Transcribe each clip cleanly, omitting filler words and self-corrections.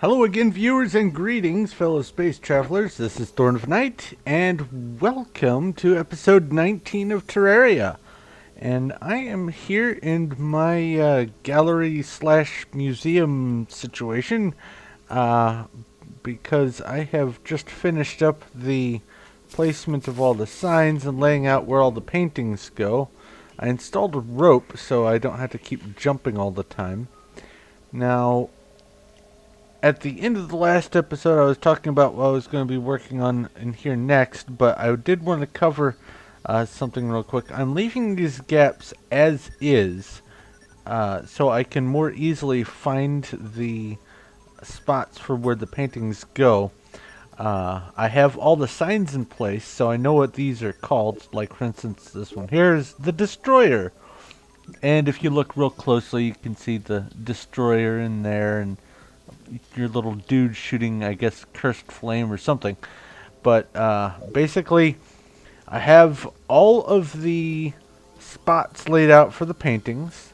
Hello again, viewers, and greetings, fellow space travelers. This is Thorn of Night, and welcome to episode 19 of Terraria. And I am here in my gallery slash museum situation because I have just finished up the placement of all the signs and laying out where all the paintings go. I installed a rope so I don't have to keep jumping all the time. Now, at the end of the last episode, I was talking about what I was going to be working on in here next, but I did want to cover something real quick. I'm leaving these gaps as is, so I can more easily find the spots for where the paintings go. I have all the signs in place, so I know what these are called. Like, for instance, this one here is the Destroyer. And if you look real closely, you can see the Destroyer in there, and your little dude shooting, I guess, cursed flame or something. But basically, I have all of the spots laid out for the paintings.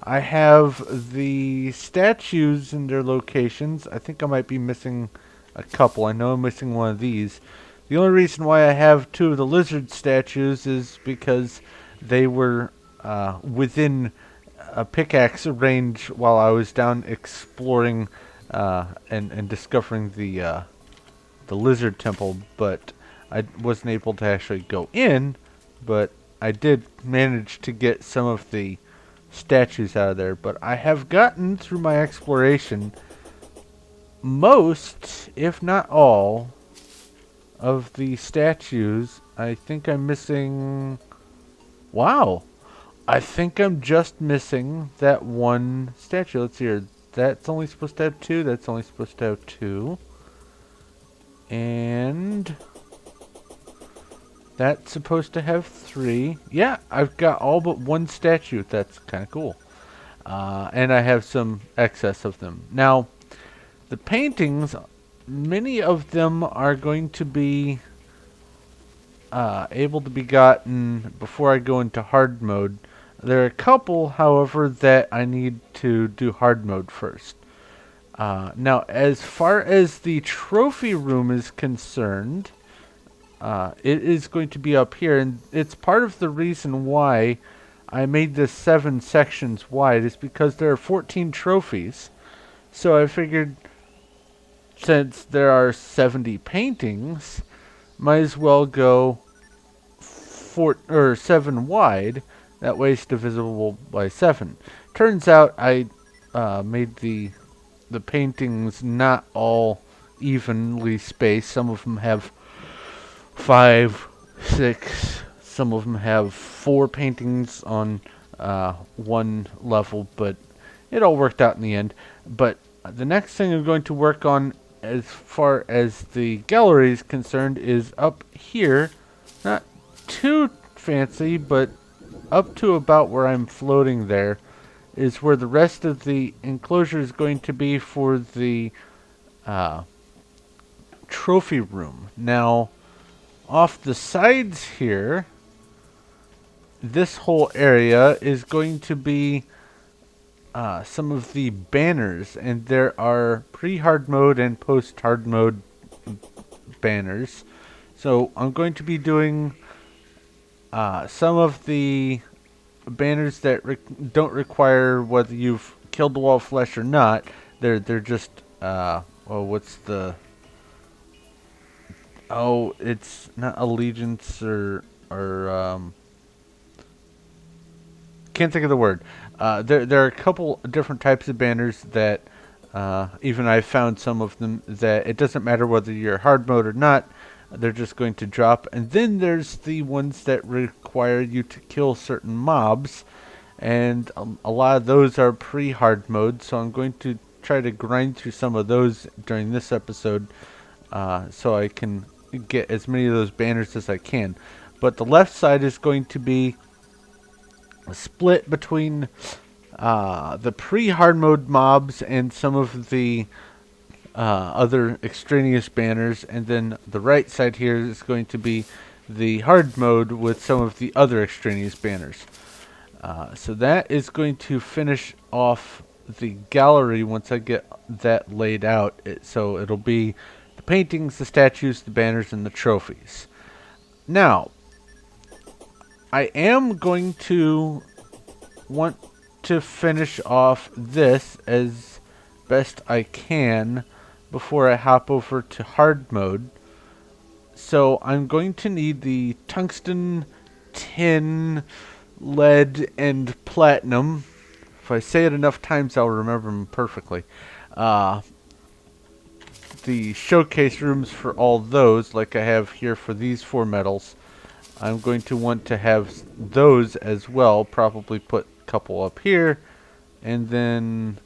I have the statues in their locations. I think I might be missing a couple. I know I'm missing one of these. The only reason why I have two of the lizard statues is because they were within a pickaxe range while I was down exploring and discovering the lizard temple, but I wasn't able to actually go in, but I did manage to get some of the statues out of there. But I have gotten, through my exploration, most, if not all, of the statues. I think I'm missing... Wow! I think I'm just missing that one statue. Let's see here. That's only supposed to have two. That's only supposed to have two. And that's supposed to have three. Yeah, I've got all but one statue. That's kind of cool. And I have some excess of them. Now, the paintings, many of them are going to be able to be gotten before I go into hard mode. There are a couple, however, that I need to do hard mode first. Now, as far as the trophy room is concerned, it is going to be up here, and it's part of the reason why I made this 7 sections wide, is because there are 14 trophies. So I figured, since there are 70 paintings, might as well go 7 wide. That way it's divisible by 7. Turns out I made the paintings not all evenly spaced. Some of them have 5, 6. Some of them have 4 paintings on one level, but it all worked out in the end. But the next thing I'm going to work on, as far as the gallery is concerned, is up here. Not too fancy, but up to about where I'm floating there is where the rest of the enclosure is going to be for the trophy room. Now, off the sides here, this whole area is going to be some of the banners, and there are pre-hard mode and post-hard mode banners. So I'm going to be doing some of the banners that don't require whether you've killed the wall of flesh or not. They're just well, what's the... Oh, it's not allegiance or can't think of the word. There are a couple different types of banners that even I found some of them that it doesn't matter whether you're hard mode or not. They're just going to drop. And then there's the ones that require you to kill certain mobs, and a lot of those are pre-hard mode, so I'm going to try to grind through some of those during this episode so I can get as many of those banners as I can. But the left side is going to be a split between the pre-hard mode mobs and some of the other extraneous banners, and then the right side here is going to be the hard mode with some of the other extraneous banners. So that is going to finish off the gallery once I get that laid out. So it'll be the paintings, the statues, the banners, and the trophies. Now, I am going to want to finish off this as best I can before I hop over to hard mode. So I'm going to need the tungsten, tin, lead, and platinum. If I say it enough times, I'll remember them perfectly. The showcase rooms for all those, like I have here for these 4 metals, I'm going to want to have those as well. Probably put a couple up here, and then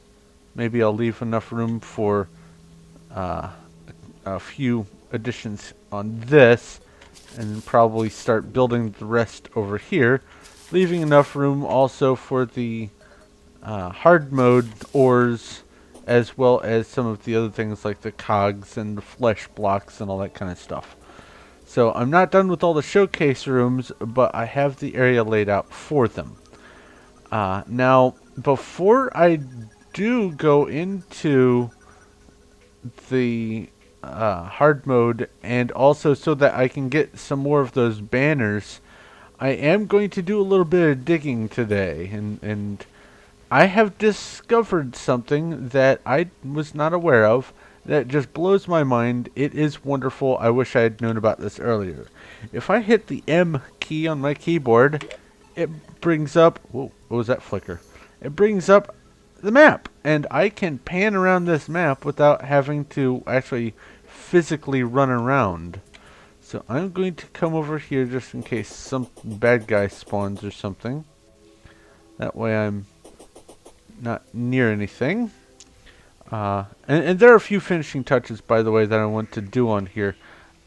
maybe I'll leave enough room for a few additions on this, and then probably start building the rest over here, leaving enough room also for the hard mode ores, as well as some of the other things like the cogs and the flesh blocks and all that kind of stuff. So I'm not done with all the showcase rooms, but I have the area laid out for them. Now, before I do go into the hard mode, and also so that I can get some more of those banners, I am going to do a little bit of digging today, and I have discovered something that I was not aware of that just blows my mind. It is wonderful. I wish I had known about this earlier. If I hit the M key on my keyboard, it brings up... Whoa, what was that flicker? It brings up the map, and I can pan around this map without having to actually physically run around. So I'm going to come over here just in case some bad guy spawns or something. That way I'm not near anything. And there are a few finishing touches, by the way, that I want to do on here.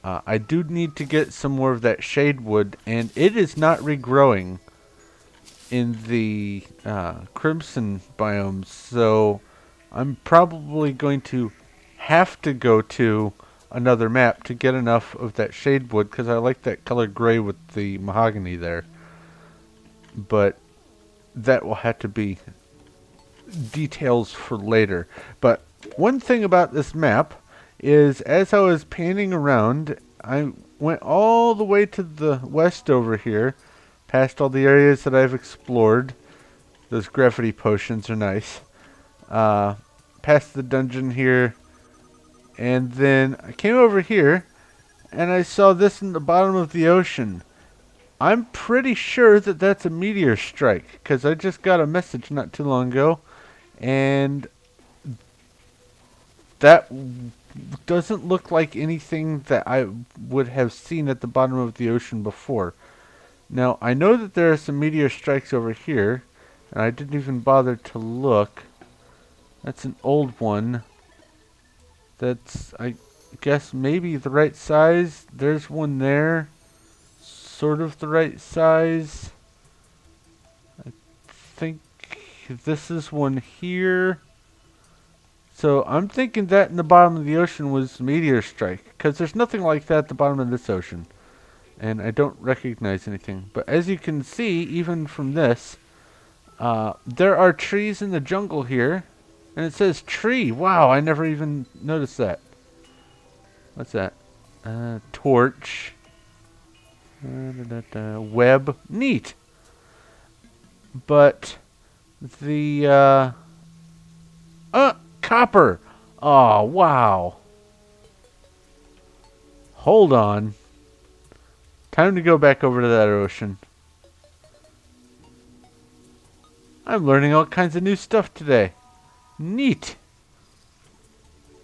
I do need to get some more of that shade wood, and it is not regrowing in the crimson biomes, so I'm probably going to have to go to another map to get enough of that shade wood, because I like that color gray with the mahogany there. But that will have to be details for later. But one thing about this map is, as I was panning around, I went all the way to the west over here, past all the areas that I've explored. Those gravity potions are nice. Past the dungeon here, and then I came over here and I saw this in the bottom of the ocean. I'm pretty sure that that's a meteor strike, because I just got a message not too long ago, and that doesn't look like anything that I would have seen at the bottom of the ocean before. Now, I know that there are some meteor strikes over here, and I didn't even bother to look. That's an old one. That's, I guess, maybe the right size. There's one there. Sort of the right size. I think this is one here. So I'm thinking that in the bottom of the ocean was meteor strike, because there's nothing like that at the bottom of this ocean, and I don't recognize anything. But as you can see, even from this, there are trees in the jungle here, and it says tree. Wow, I never even noticed that. What's that? Torch. Web. Neat. But the copper. Oh, wow. Hold on. Time to go back over to that ocean. I'm learning all kinds of new stuff today. Neat.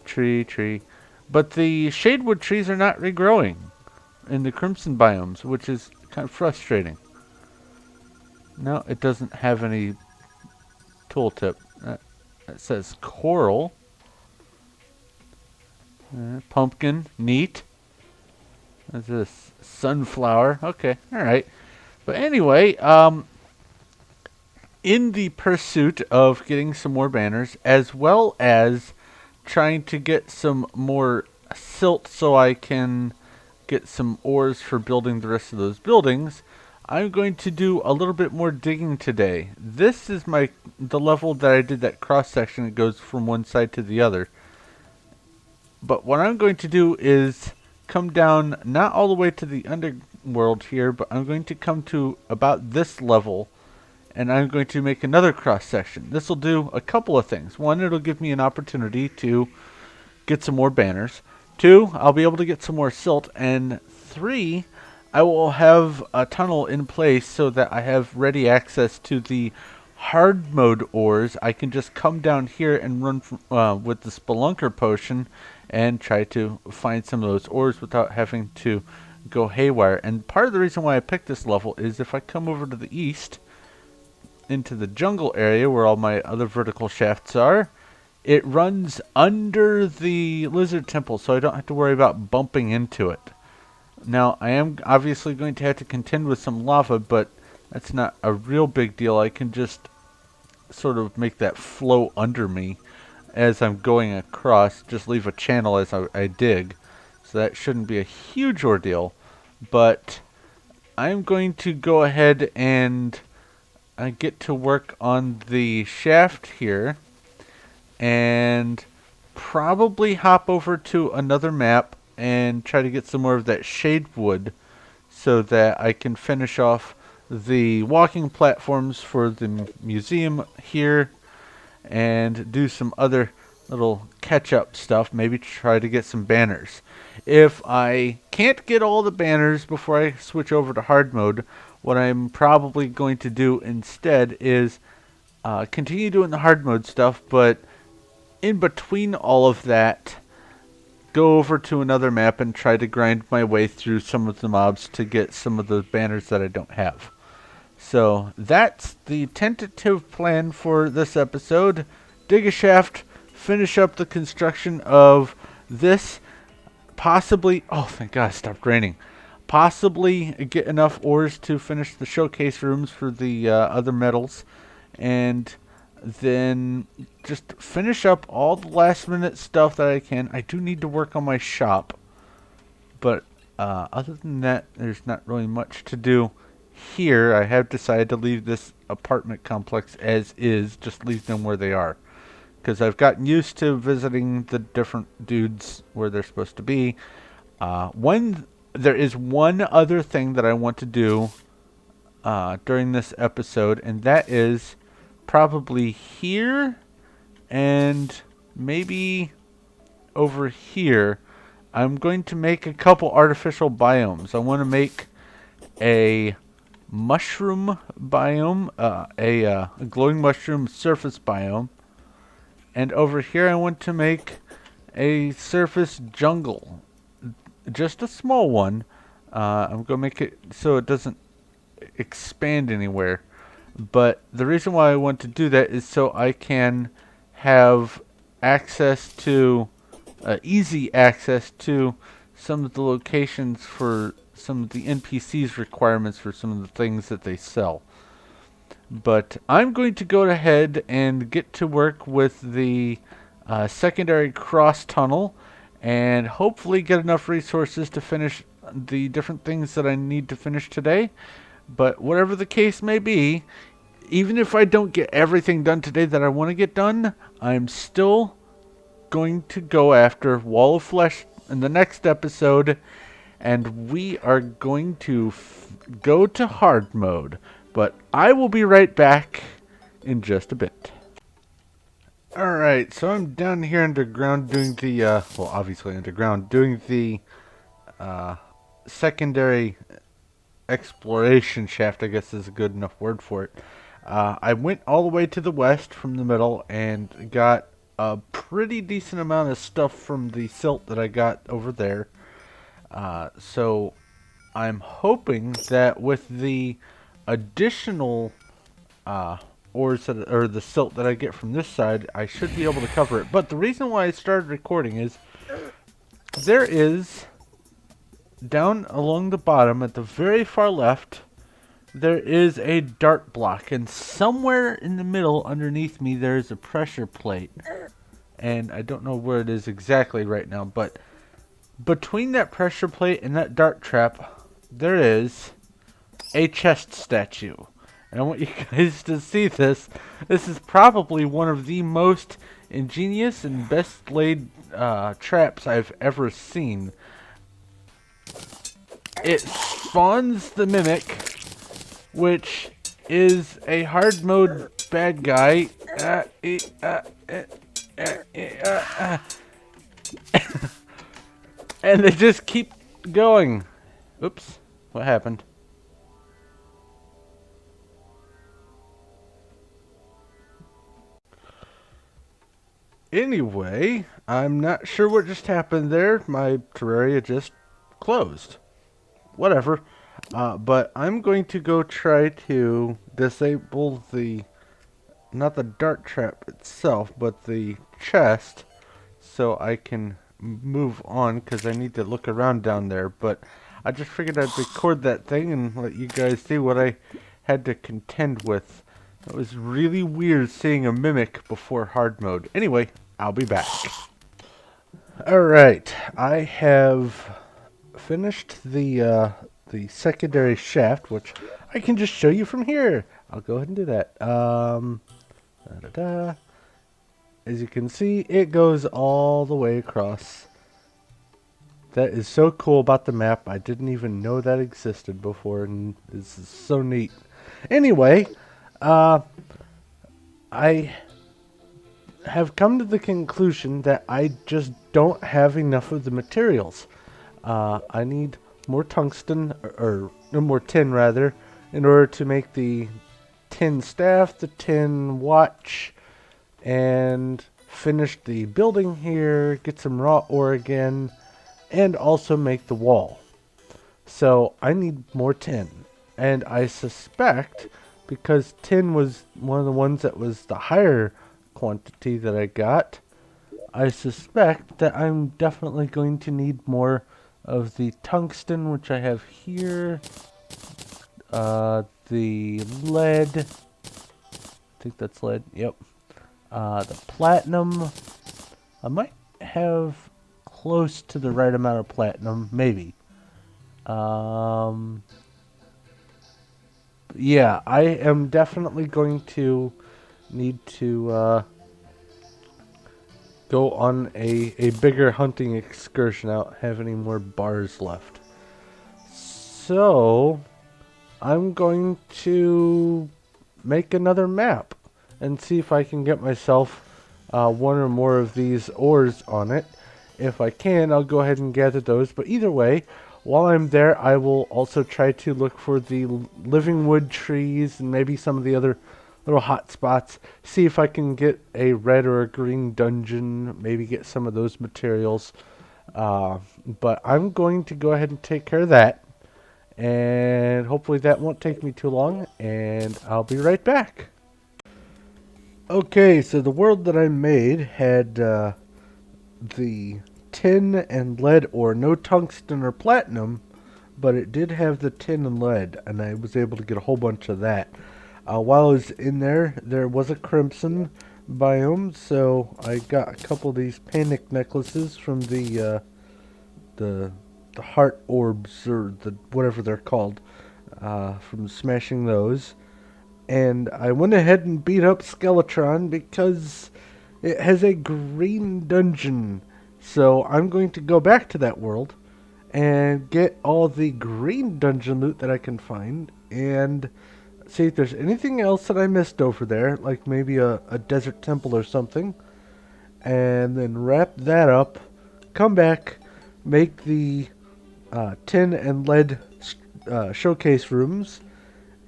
Tree. But the shadewood trees are not regrowing in the crimson biomes, which is kind of frustrating. No, it doesn't have any tooltip. It says coral. Pumpkin. Neat. What's this? Sunflower. Okay, alright. But anyway, in the pursuit of getting some more banners, as well as trying to get some more silt so I can get some ores for building the rest of those buildings, I'm going to do a little bit more digging today. This is the level that I did that cross section that goes from one side to the other. But what I'm going to do is come down not all the way to the underworld here, but I'm going to come to about this level, and I'm going to make another cross section. This will do a couple of things. One, it'll give me an opportunity to get some more banners. Two, I'll be able to get some more silt. And three, I will have a tunnel in place so that I have ready access to the hard mode ores. I can just come down here and run with the Spelunker potion and try to find some of those ores without having to go haywire. And part of the reason why I picked this level is if I come over to the east into the jungle area where all my other vertical shafts are, it runs under the lizard temple, so I don't have to worry about bumping into it. Now, I am obviously going to have to contend with some lava, but that's not a real big deal. I can just sort of make that flow under me as I'm going across. Just leave a channel as I dig. So that shouldn't be a huge ordeal. But I'm going to go ahead and get to work on the shaft here. And probably hop over to another map and try to get some more of that shade wood so that I can finish off the walking platforms for the museum here and do some other little catch-up stuff, maybe try to get some banners. If I can't get all the banners before I switch over to hard mode, what I'm probably going to do instead is continue doing the hard mode stuff, but in between all of that, go over to another map and try to grind my way through some of the mobs to get some of the banners that I don't have. So that's the tentative plan for this episode. Dig a shaft, finish up the construction of this, possibly, oh thank God it stopped raining, possibly get enough ores to finish the showcase rooms for the other metals, and then just finish up all the last minute stuff that I can. I do need to work on my shop, but other than that, there's not really much to do here. I have decided to leave this apartment complex as is, just leave them where they are, because I've gotten used to visiting the different dudes where they're supposed to be. There is one other thing that I want to do during this episode, and that is probably here and maybe over here. I'm going to make a couple artificial biomes. I want to make a mushroom biome, a glowing mushroom surface biome, and over here I want to make a surface jungle, just a small one. I'm going to make it so it doesn't expand anywhere. But the reason why I want to do that is so I can have access to, easy access to some of the locations for some of the NPCs requirements for some of the things that they sell. But I'm going to go ahead and get to work with the secondary cross tunnel and hopefully get enough resources to finish the different things that I need to finish today. But whatever the case may be, even if I don't get everything done today that I want to get done, I'm still going to go after Wall of Flesh in the next episode, and we are going to go to hard mode. But I will be right back in just a bit. Alright, so I'm down here underground doing the, well, obviously underground, doing the secondary exploration shaft, I guess is a good enough word for it. I went all the way to the west from the middle and got a pretty decent amount of stuff from the silt that I got over there. So I'm hoping that with the additional ores or the silt that I get from this side, I should be able to cover it. But the reason why I started recording is there is, down along the bottom at the very far left, there is a dart block, and somewhere in the middle underneath me there is a pressure plate, and I don't know where it is exactly right now, but between that pressure plate and that dart trap there is a chest statue. And I want you guys to see this. This is probably one of the most ingenious and best laid traps I've ever seen. It spawns the mimic, which is a hard mode bad guy. And they just keep going. Oops, what happened? Anyway, I'm not sure what just happened there. My Terraria just closed. Whatever. But I'm going to go try to disable the, not the dart trap itself, but the chest, so I can move on, because I need to look around down there. But I just figured I'd record that thing and let you guys see what I had to contend with. It was really weird seeing a mimic before hard mode. Anyway, I'll be back. Alright, I have finished the secondary shaft, which I can just show you from here. I'll go ahead and do that. As you can see, it goes all the way across. That is so cool about the map. I didn't even know that existed before, and this is so neat. Anyway, I have come to the conclusion that I just don't have enough of the materials. I need more tungsten, or more tin rather, in order to make the tin staff, the tin watch, and finish the building here, get some raw ore again, and also make the wall. So I need more tin. And I suspect, because tin was one of the ones that was the higher quantity that I got, I suspect that I'm definitely going to need more of the tungsten, which I have here. The lead. I think that's lead. Yep. The platinum. I might have close to the right amount of platinum, maybe. Yeah, I am definitely going to need to go on a bigger hunting excursion. I don't have any more bars left. So, I'm going to make another map and see if I can get myself one or more of these ores on it. If I can, I'll go ahead and gather those. But either way, while I'm there, I will also try to look for the living wood trees and maybe some of the other little hot spots. See if I can get a red or a green dungeon. Maybe get some of those materials. But I'm going to go ahead and take care of that. And hopefully that won't take me too long. And I'll be right back. Okay, so the world that I made had the tin and lead ore, no tungsten or platinum, but it did have the tin and lead, and I was able to get a whole bunch of that. While I was in there, there was a crimson biome, so I got a couple of these panic necklaces from the heart orbs, or the whatever they're called, from smashing those. And I went ahead and beat up Skeletron because it has a green dungeon. So I'm going to go back to that world and get all the green dungeon loot that I can find and see if there's anything else that I missed over there, like maybe a desert temple or something, and then wrap that up, come back, make the tin and lead showcase rooms,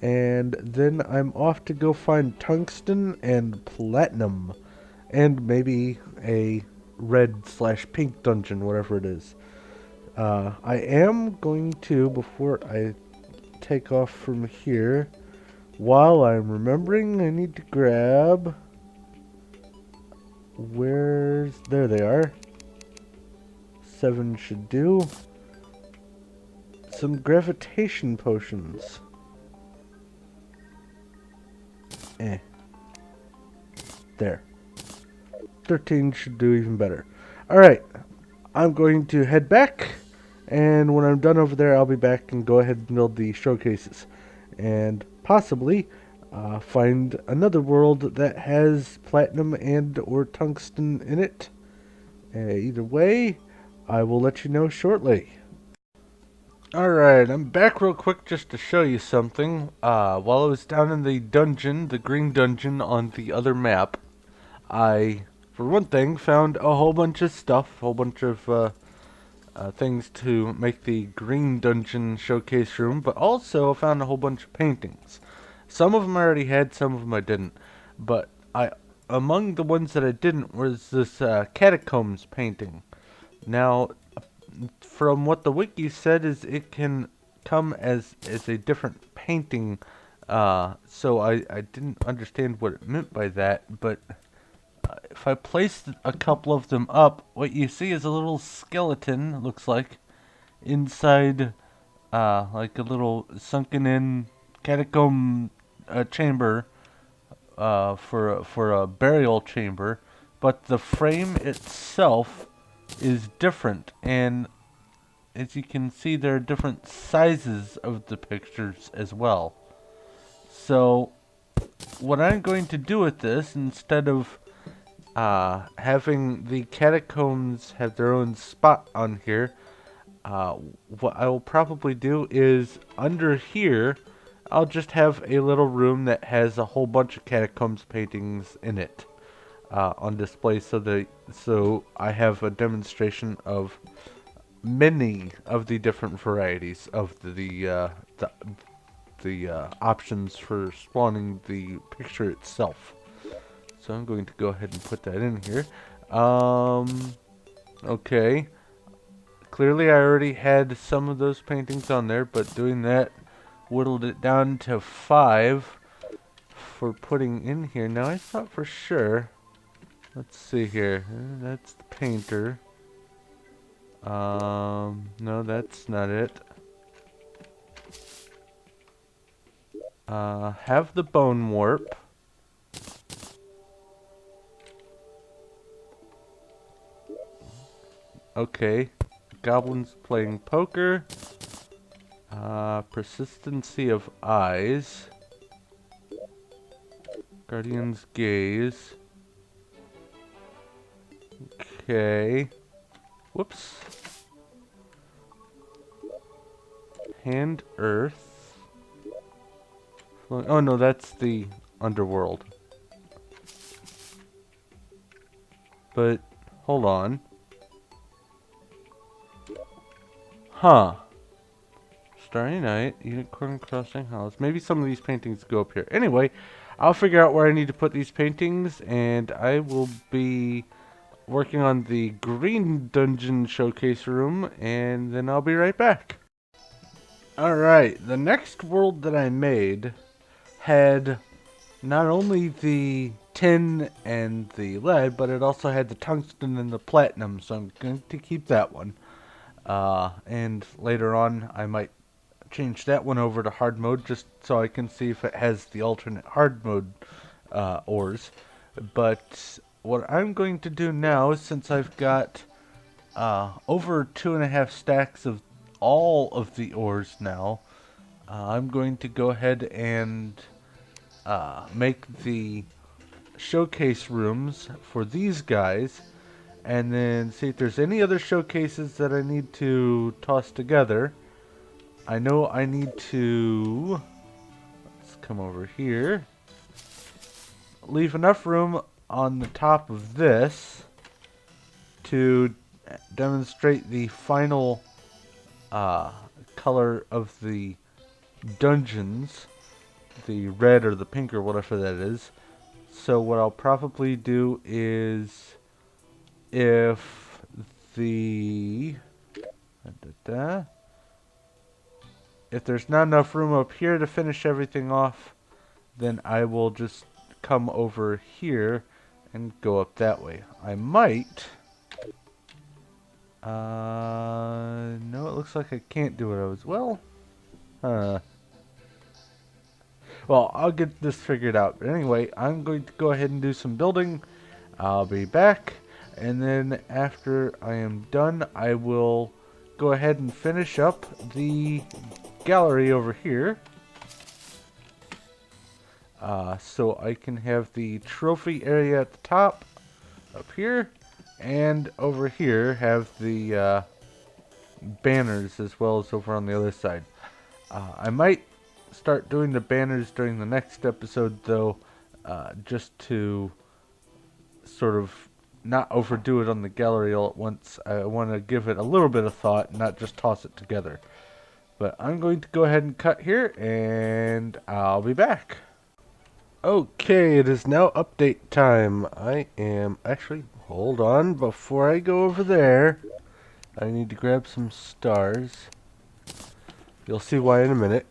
and then I'm off to go find tungsten and platinum, and maybe a red/pink dungeon, whatever it is. I am going to, before I take off from here, while I'm remembering, I need to grab, there they are. 7 should do. Some gravitation potions. There. 13 should do even better. Alright, I'm going to head back, and when I'm done over there, I'll be back and go ahead and build the showcases. and possibly find another world that has platinum and or tungsten in it. Either way, I will let you know shortly. Alright, I'm back real quick just to show you something. While I was down in the dungeon, the green dungeon on the other map, I, for one thing, found a whole bunch of stuff, a whole bunch of things to make the green dungeon showcase room, but also found a whole bunch of paintings. Some of them I already had, some of them I didn't. But among the ones that I didn't was this catacombs painting. Now, from what the wiki said, is it can come as a different painting. So I didn't understand what it meant by that, but if I place a couple of them up, what you see is a little skeleton, it looks like, inside, like a little sunken in catacomb chamber, for a burial chamber, but the frame itself is different, and as you can see, there are different sizes of the pictures as well. So, what I'm going to do with this, instead of having the catacombs have their own spot on here, what I will probably do is under here, I'll just have a little room that has a whole bunch of catacombs paintings in it on display, so I have a demonstration of many of the different varieties of the options for spawning the picture itself. So I'm going to go ahead and put that in here. Okay. Clearly I already had some of those paintings on there, but doing that whittled it down to 5 for putting in here. Now I thought for sure, let's see here, that's the painter. No, that's not it. Have the bone warp. Okay, goblins playing poker. Persistency of eyes. Guardian's gaze. Okay. Whoops. Hand earth. Oh no, that's the underworld. But, hold on. Huh. Starry Night, Unicorn Crossing House. Maybe some of these paintings go up here. Anyway, I'll figure out where I need to put these paintings, and I will be working on the green dungeon showcase room, and then I'll be right back. Alright, the next world that I made had not only the tin and the lead, but it also had the tungsten and the platinum, so I'm going to keep that one. And later on, I might change that one over to hard mode just so I can see if it has the alternate hard mode ores. But what I'm going to do now, since I've got over 2.5 stacks of all of the ores now, I'm going to go ahead and make the showcase rooms for these guys, and then see if there's any other showcases that I need to toss together. I know I need to, let's come over here, leave enough room on the top of this to demonstrate the final color of the dungeons, the red or the pink or whatever that is. So what I'll probably do is, if the if there's not enough room up here to finish everything off, then I will just come over here and go up that way. I might no, it looks like I can't do it as well. Well, I'll get this figured out. But anyway, I'm going to go ahead and do some building. I'll be back, and then after I am done, I will go ahead and finish up the gallery over here. So I can have the trophy area at the top, up here, and over here have the banners as well as over on the other side. I might start doing the banners during the next episode, though, just to sort of not overdo it on the gallery all at once. I want to give it a little bit of thought and not just toss it together. But I'm going to go ahead and cut here, and I'll be back. Okay, it is now update time. I am actually, hold on, before I go over there, I need to grab some stars. You'll see why in a minute.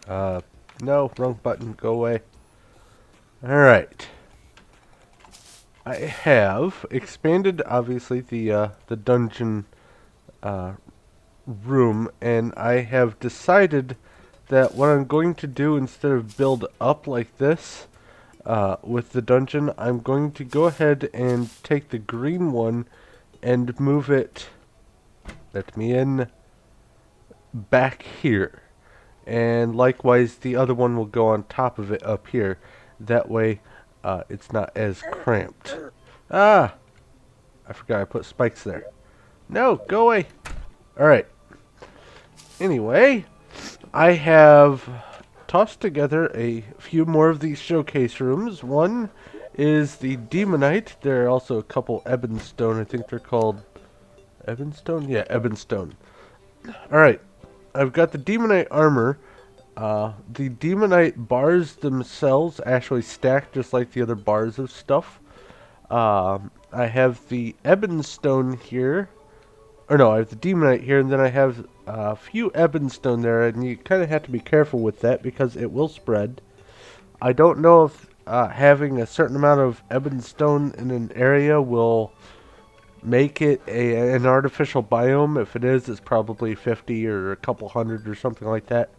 No, wrong button, go away. Alright. I have expanded, obviously, the dungeon room, and I have decided that what I'm going to do, instead of build up like this with the dungeon, I'm going to go ahead and take the green one and move it, let me in, back here. And likewise, the other one will go on top of it up here. That way, it's not as cramped. Ah! I forgot I put spikes there. No, go away! Alright. Anyway, I have tossed together a few more of these showcase rooms. One is the Demonite. There are also a couple Ebonstone. I think they're called Ebonstone? Yeah, Ebonstone. Alright. I've got the Demonite armor. The Demonite bars themselves actually stack just like the other bars of stuff. I have the Ebonstone here. Or no, I have the Demonite here, and then I have a few Ebonstone there, and you kind of have to be careful with that because it will spread. I don't know if having a certain amount of Ebonstone in an area will make it an artificial biome. If it is, it's probably 50 or a couple hundred or something like that.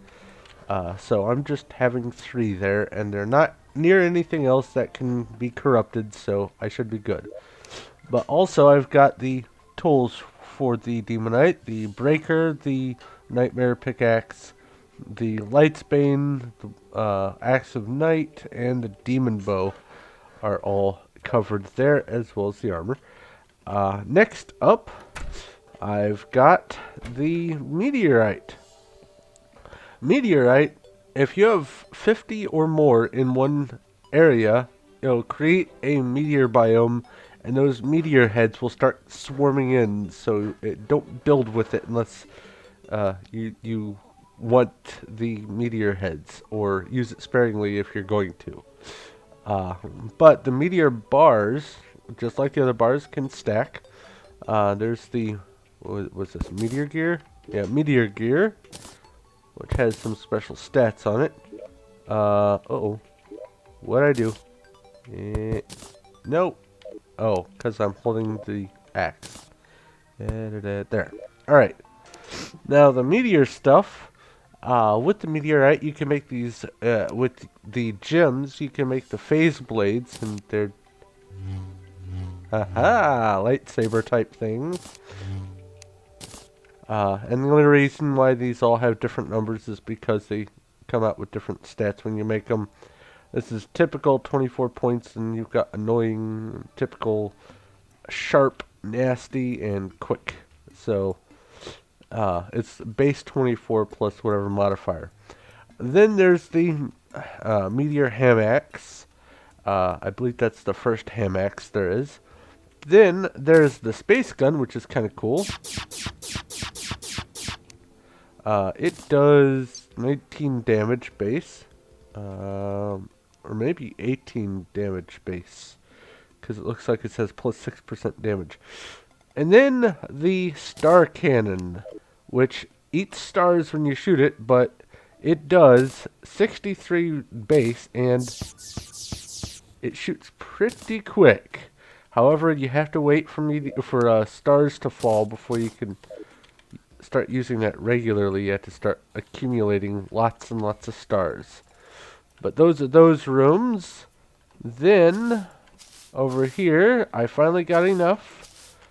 So I'm just having 3 there, and they're not near anything else that can be corrupted, so I should be good. But also I've got the tools for the Demonite, the Breaker, the Nightmare Pickaxe, the Lightsbane, the Axe of Night, and the Demon Bow are all covered there, as well as the armor. Next up, I've got the Meteorite. Meteorite, if you have 50 or more in one area, it'll create a meteor biome, and those meteor heads will start swarming in, so don't build with it unless you want the meteor heads, or use it sparingly if you're going to. But the meteor bars, just like the other bars, can stack. There's the, what's this, meteor gear? Yeah, meteor gear, which has some special stats on it. Uh-oh. What'd I do? No. Oh, because I'm holding the axe. There. Alright. Now, the meteor stuff. With the meteorite, you can make these, with the gems, you can make the phase blades, and they're, haha, lightsaber type things. And the only reason why these all have different numbers is because they come out with different stats when you make them. This is typical 24 points, and you've got annoying, typical, sharp, nasty, and quick. So, it's base 24 plus whatever modifier. Then there's the Meteor Hamax. I believe that's the first Hamax there is. Then there's the Space Gun, which is kind of cool. It does 19 damage base. Or maybe 18 damage base, because it looks like it says plus 6% damage. And then the Star Cannon, which eats stars when you shoot it, but it does 63 base, and it shoots pretty quick. However, you have to wait for stars to fall before you can start using that regularly. You have to start accumulating lots and lots of stars. But those are those rooms. Then, over here, I finally got enough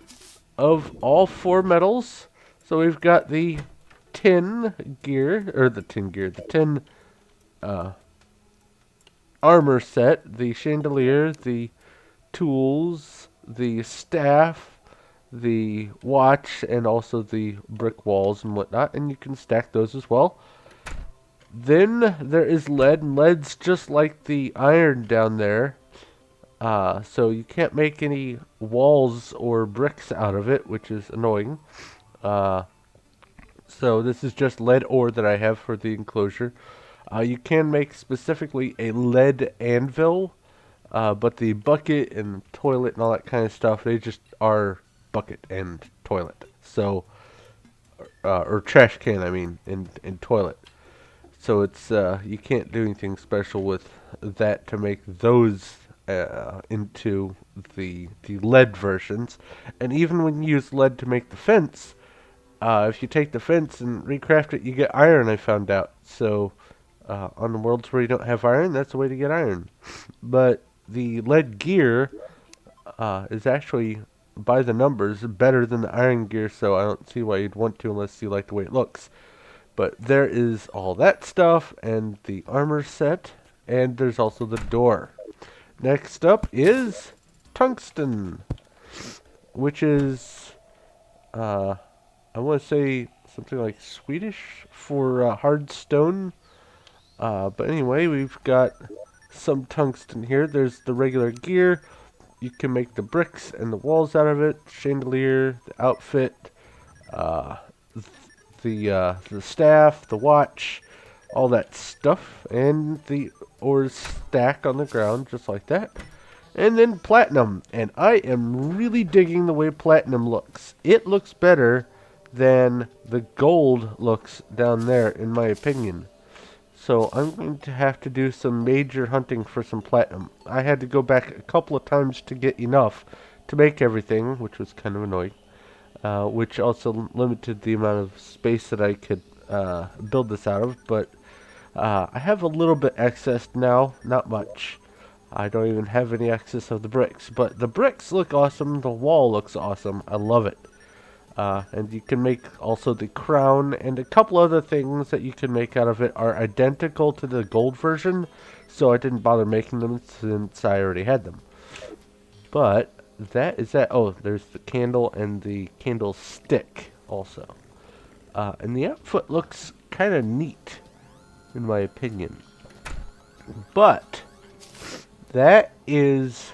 of all 4 metals. So we've got the tin gear, or the tin armor set, the chandelier, the tools, the staff, the watch, and also the brick walls and whatnot, and you can stack those as well. Then there is lead, and lead's just like the iron down there. So you can't make any walls or bricks out of it, which is annoying. Uh, so this is just lead ore that I have for the enclosure. You can make specifically a lead anvil, but the bucket and toilet and all that kind of stuff, they just are bucket and toilet. So, or trash can, I mean, and toilet. So it's you can't do anything special with that to make those into the lead versions. And even when you use lead to make the fence, if you take the fence and recraft it, you get iron. I found out. So on the worlds where you don't have iron, that's the way to get iron. But the lead gear is actually, by the numbers, better than the iron gear. So I don't see why you'd want to unless you like the way it looks. But there is all that stuff and the armor set, and there's also the door. Next up is tungsten, which is, I want to say something like Swedish for hard stone. But anyway, we've got some tungsten here. There's the regular gear. You can make the bricks and the walls out of it, chandelier, the outfit, uh, the staff, the watch, all that stuff, and the ores stack on the ground just like that. And then platinum, and I am really digging the way platinum looks. It looks better than the gold looks down there, in my opinion. So I'm going to have to do some major hunting for some platinum. I had to go back a couple of times to get enough to make everything, which was kind of annoying. Which also limited the amount of space that I could build this out of. But I have a little bit excess now, not much. I don't even have any excess of the bricks. But the bricks look awesome, the wall looks awesome, I love it. And you can make also the crown, and a couple other things that you can make out of it are identical to the gold version. So I didn't bother making them since I already had them. But that is that. Oh, there's the candle and the candlestick also. And the outfit looks kind of neat, in my opinion. But that is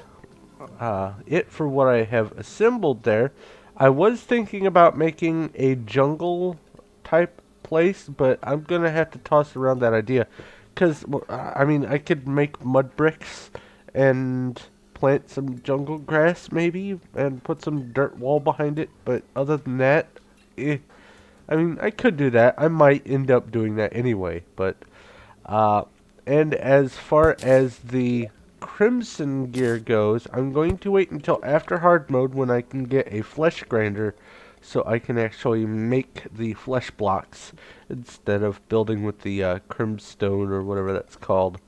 it for what I have assembled there. I was thinking about making a jungle type place, but I'm going to have to toss around that idea. Because, I mean, I could make mud bricks and plant some jungle grass maybe and put some dirt wall behind it, but other than that, I mean, I could do that. I might end up doing that anyway, but and as far as the crimson gear goes, I'm going to wait until after hard mode when I can get a flesh grinder so I can actually make the flesh blocks instead of building with the crimstone or whatever that's called.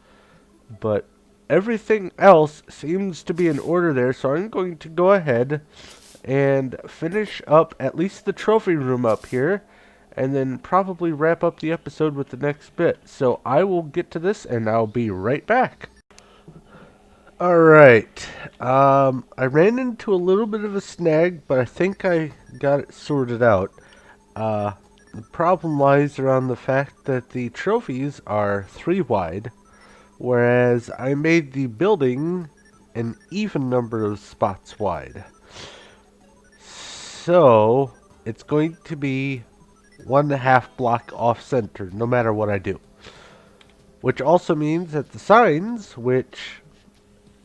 But everything else seems to be in order there, so I'm going to go ahead and finish up at least the trophy room up here, and then probably wrap up the episode with the next bit. So I will get to this, and I'll be right back. Alright, I ran into a little bit of a snag, but I think I got it sorted out. The problem lies around the fact that the trophies are 3 wide, whereas I made the building an even number of spots wide. So, it's going to be 1.5 block off center, no matter what I do. Which also means that the signs, which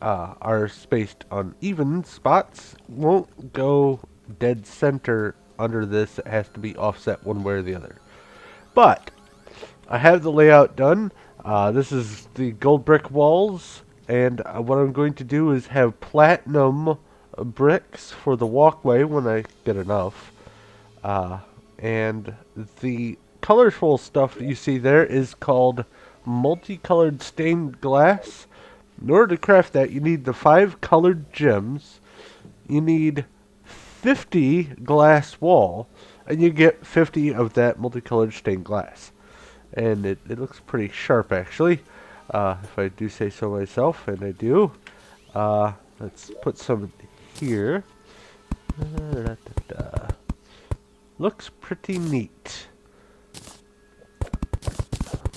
are spaced on even spots, won't go dead center under this. It has to be offset one way or the other. But I have the layout done. This is the gold brick walls, and what I'm going to do is have platinum bricks for the walkway when I get enough. And the colorful stuff that you see there is called multicolored stained glass. In order to craft that, you need the 5 colored gems, you need 50 glass wall, and you get 50 of that multicolored stained glass. And it looks pretty sharp, actually. if I do say so myself, and I do. Let's put some here. Looks pretty neat.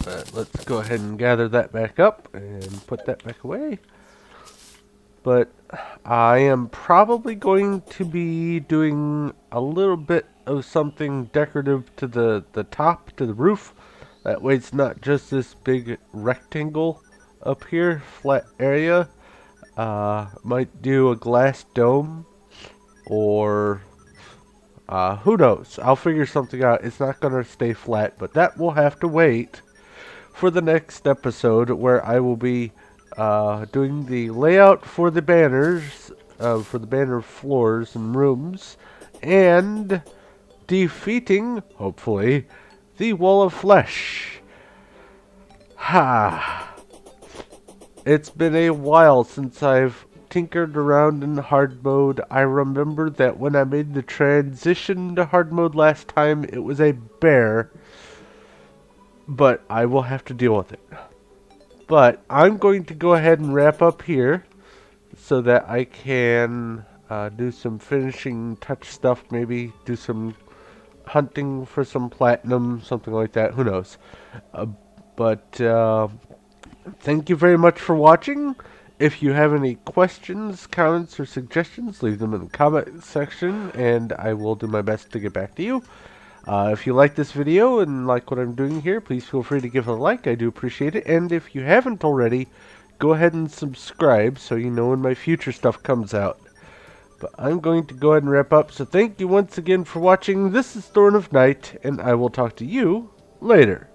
But let's go ahead and gather that back up and put that back away. But I am probably going to be doing a little bit of something decorative to the top, to the roof. That way it's not just this big rectangle up here, flat area. Might do a glass dome, or who knows? I'll figure something out. It's not going to stay flat, but that will have to wait for the next episode, where I will be doing the layout for the banners, for the banner floors and rooms, and defeating, hopefully, the wall of flesh. Ha! It's been a while since I've tinkered around in hard mode. I remember that when I made the transition to hard mode last time, it was a bear. But I will have to deal with it. But I'm going to go ahead and wrap up here so that I can do some finishing touch stuff, maybe do some hunting for some platinum, something like that, who knows. But thank you very much for watching. If you have any questions, comments, or suggestions, leave them in the comment section, and I will do my best to get back to you. If you like this video and like what I'm doing here, please feel free to give it a like. I do appreciate it. And if you haven't already, go ahead and subscribe so you know when my future stuff comes out. But I'm going to go ahead and wrap up. So thank you once again for watching. This is Thorn of Night, and I will talk to you later.